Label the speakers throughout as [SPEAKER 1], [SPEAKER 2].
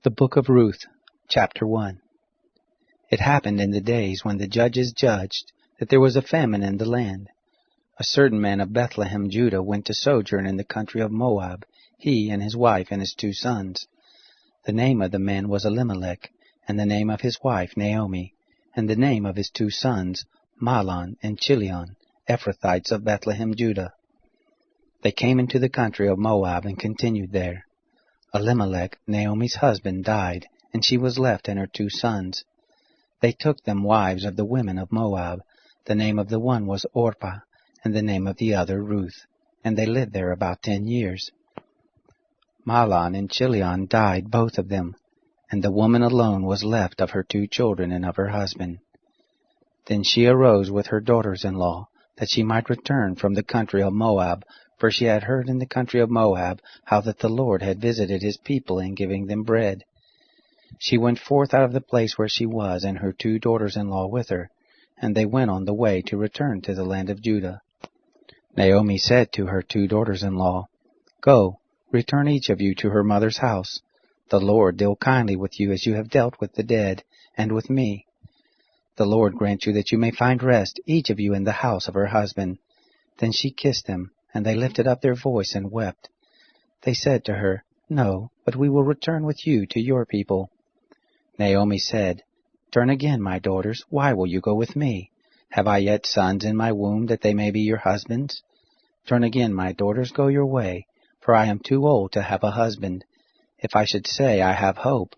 [SPEAKER 1] The Book of Ruth, Chapter 1. It happened in the days when the judges judged that there was a famine in the land. A certain man of Bethlehem, Judah, went to sojourn in the country of Moab, he and his wife and his 2 sons. The name of the man was Elimelech, and the name of his wife Naomi, and the name of his 2 sons Mahlon and Chilion, Ephrathites of Bethlehem, Judah. They came into the country of Moab and continued there. Elimelech, Naomi's husband, died, and she was left and her 2 sons. They took them wives of the women of Moab. The name of the one was Orpah, and the name of the other Ruth, and they lived there about 10 years. Mahlon and Chilion died, both of them, and the woman alone was left of her 2 children and of her husband. Then she arose with her daughters-in-law, that she might return from the country of Moab, for she had heard in the country of Moab how that the Lord had visited his people in giving them bread. She went forth out of the place where she was, and her 2 daughters-in-law with her, and they went on the way to return to the land of Judah. Naomi said to her 2 daughters-in-law, Go, return each of you to her mother's house. The Lord deal kindly with you as you have dealt with the dead, and with me. The Lord grant you that you may find rest, each of you in the house of her husband. Then she kissed them, and they lifted up their voice and wept. They said to her, No, but we will return with you to your people. Naomi said, Turn again, my daughters, why will you go with me? Have I yet sons in my womb, that they may be your husbands? Turn again, my daughters, go your way, for I am too old to have a husband. If I should say I have hope,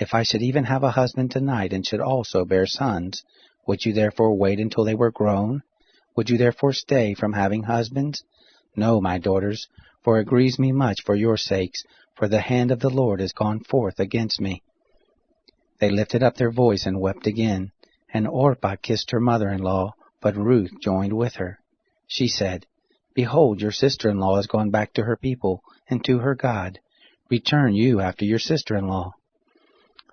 [SPEAKER 1] if I should even have a husband tonight, and should also bear sons, would you therefore wait until they were grown? Would you therefore stay from having husbands? No, my daughters, for it grieves me much for your sakes, for the hand of the Lord is gone forth against me. They lifted up their voice and wept again, and Orpah kissed her mother-in-law, but Ruth joined with her. She said, Behold, your sister-in-law is gone back to her people, and to her God. Return you after your sister-in-law.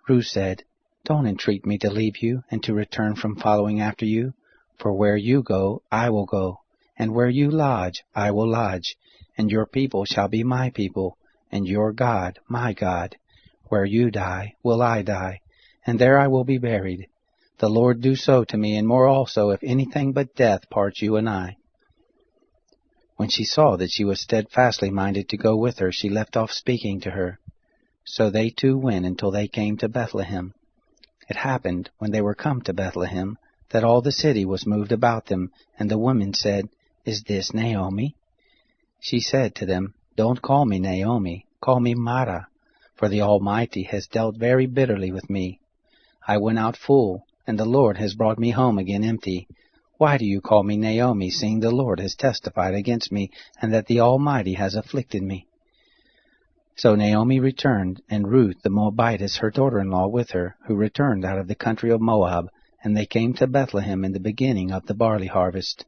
[SPEAKER 1] Ruth said, Don't entreat me to leave you, and to return from following after you, for where you go, I will go. And where you lodge, I will lodge, and your people shall be my people, and your God, my God. Where you die, will I die, and there I will be buried. The Lord do so to me, and more also, if anything but death parts you and I. When she saw that she was steadfastly minded to go with her, she left off speaking to her. So they 2 went until they came to Bethlehem. It happened, when they were come to Bethlehem, that all the city was moved about them, and the women said, Is this Naomi? She said to them, Don't call me Naomi, call me Mara, for the Almighty has dealt very bitterly with me. I went out full, and the Lord has brought me home again empty. Why do you call me Naomi, seeing the Lord has testified against me, and that the Almighty has afflicted me? So Naomi returned, and Ruth the Moabitess her daughter-in-law with her, who returned out of the country of Moab, and they came to Bethlehem in the beginning of the barley harvest.